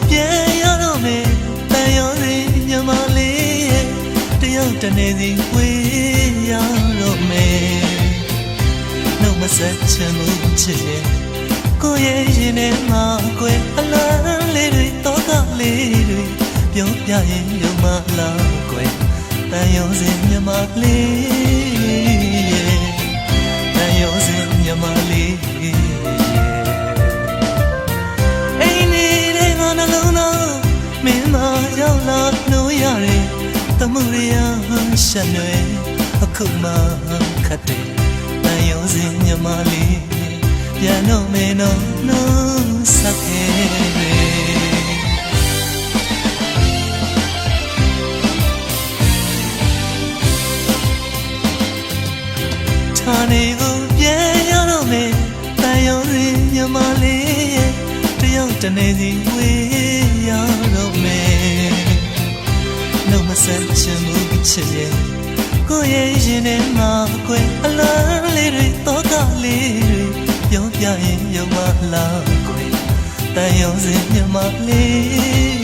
ပြန်ရတော့မယ်တန်ရောစင်ညမလေးရဲ့တယောက်တနေစီဝေးရတော့မယ်နှုတ်မဆက်ချင်မှုချစ်ရဲ့ကိုရဲ့ရင်ထဲမှာကွယ်အလားလေးတွေတော့ကလေးတွေပြောပြရင်ယုံမလားကွယ်တန်ရောစင်ညမလေးရဲ့တန်ရောစင်ညမလေးရောက်လာလို့ရတယ်တမှုရရရှက်ရွယ်အခုမှခတ်တယ်တန်ရုံစင်ညမလေးပြန်တော့မင်းတော့နှုတ်ဆက်ခဲ့ဌာနေကိုပြန်ရတော့မယ်တန်ရုံစင်ညမလေးတယောက်တနေစီဝေးရတော့မယ်မဆက်ချင်မှုချစ်ရဲ့ကိုရဲ့ရင်ထဲမှာကွယ်အလားလေးတွေတော့ကလေးတွေပြောပြရင်ယုံမလားကွယ်တန်ရုံစင်ညမလေး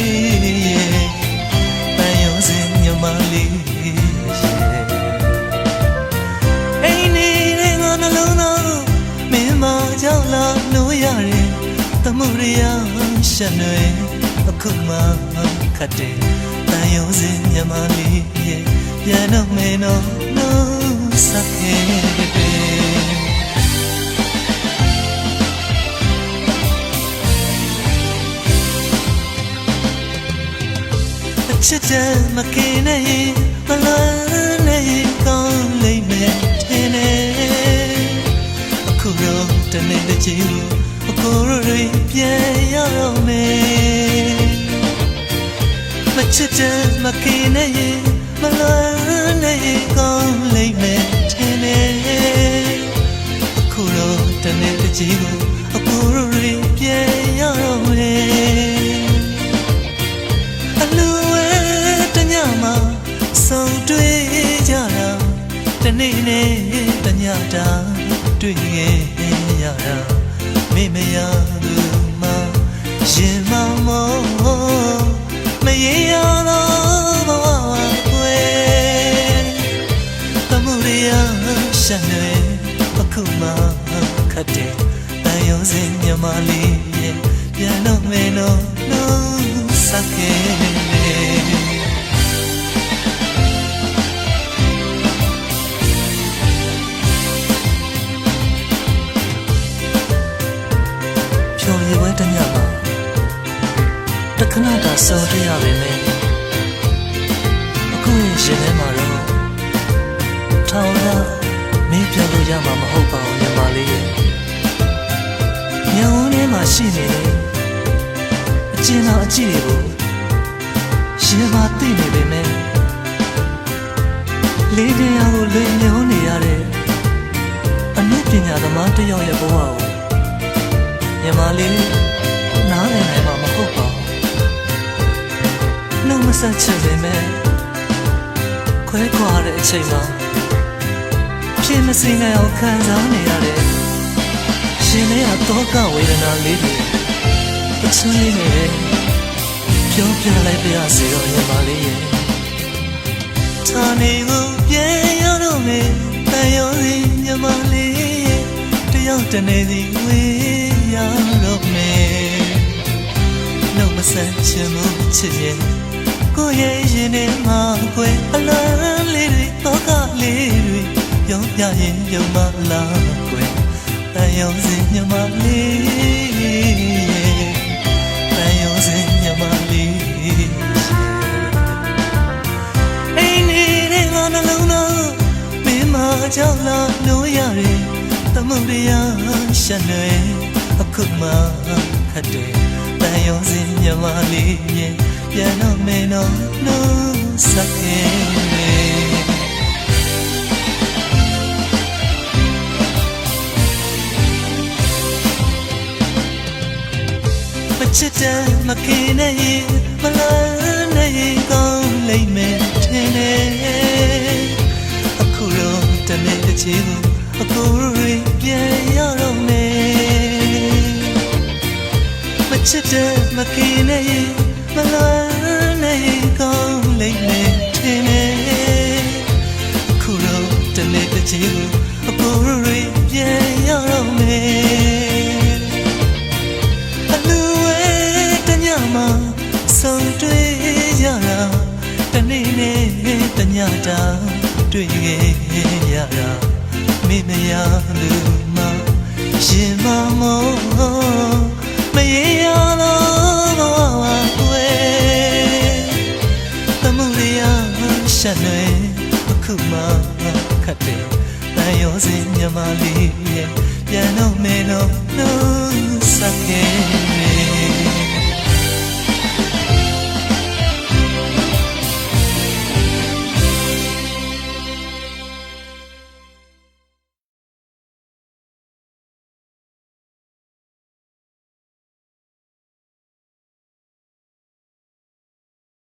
ရဲ့တန်ရုံစင်ညမလေးရဲ့အိမ်နေတဲ့ငါနှလုံးသားမင်းမကြောက်လာလို့ရတယ်တမှုရရရှက်နေအခုမှခတ်တယ်တန်ရုံစင်ညမလေးရဲ့ပြန်တော့မင်းတော့နှုတ်ဆက်ခဲ့အချစ်တဲ့မကင်းနဲ့မလားနဲ့ကောင်းလိမ့်မယ်ထင်တယ်အခုတော့တနေ့တစ်ချိန်ကိုအကိုတွေပြန်ရတော့မယ်ချစ်တဲ့မကင်းနဲ့မလားနဲ့ကောင်းလိမ့်မယ်ထင်တယ်အခုတော့တနေ့တစ်ချိန်ကိုအကိုတွေပြန်ရတော့မယ်အလူဝဲတညမှာဆုံတွေ့ကြတာတနေ့နဲ့တညတာတွေ့ခဲ့ရတာမေ့မရသူမှရင်မမောမရေရတော့ဘဝကွယ်တမှုရရရှက်နေအခုမှခတ်တယ်တန်ရုံစင်ညမလေးရဲ့ပြန်တော့မင်းတော့နှုတ်ဆက်ခဲ့ဖြော်ရည်ဝဲတညမှာတခဏတာစုံတွေ့ရပေမဲ့အခုရင်ရှင်ထဲမှာတော့ထောင်ရမင်းပြောလို့ရမှာမဟုတ်ပါဘူးညီမလေးရဲ့ညဝန်းထဲမှာရှိနေတယ်အကျဉ်းတော်အကြည့်တွေကိုရှင်မသိနေပေမဲ့လေးတရားကိုလွင်ညွှန်းနေရတဲ့အနုပညာသမားတစ်ယောက်ရဲ့ဘဝကိုညီမလေးနားလည်နိုင်မှာမဟုတ်ပါဘူးနှုတ်မဆက်ချင်ပေမဲ့ခွဲခွာတဲ့အချိန်မှာဖြစ်မစင်းနိုင်အောင်ခံစားနေရတဲ့ရှင်လေးကတော့ကဝေဒနာလေးတွေအချွေးနေတယ်ပြောပြလိုက်ပြရစေတော့ညီမလေးရဲ့ဌာနေကိုပြန်ရတော့မယ်တန်ရုံစင်ညီမလေးရဲ့တယောက်တနေစီဝေးရတော့မယ်နှုတ်မဆက်ချင်မှုချစ်ရဲ့ကိုရဲ့ရင်ထဲမှာကွယ်အလားလေးတွေတော့ကလေးတွေပြောပြရင်ယုံမလားကွယ်တန်ရုံစင်ညမလေးတန်ရုံစင်ညမလေးအိမ်နေတဲ့ငါနှလုံးသားမင်းမကြောက်လာလို့ရတယ်တမှုရရရှက်နေအခုမှခတ်တယ်တန်ရုံစင်ညမလေးရဲ့ပြန်တော့မင်းတော့နှုတ်ဆက်ခဲ့ချစ်တဲ့မကင်းနဲ့မလားနဲ့ကောင်းလိမ့်မယ်ထင်တယ်အခုတော့တနေ့တစ်ချိန်ကိုအကိုတွေပြန်ရတော့မယ်မချစ်တဲ့မ ခင်နဲ့မလွမ်းနဲ့ကောင်းလိမ့်မယ်ထင်တယ်ခုတော့တနေ့တစ်ချိန်ကိုအကိုတွေပြန်ရတော့မယ်အလူဝဲတညမှာဆုံတွေ့ရတာတနေ့နဲ့တညတာတွေ့ခဲ့ရတာမေ့မရလို့မှရှင်မမောမရေရလို့ဝဲတမှုရရရှက်နေအခုမှခတ်တယ်တန်ရောစင်မြမလေးရဲ့ပြန်တော့မယ်လို့နှုတ်ဆက်ခဲ့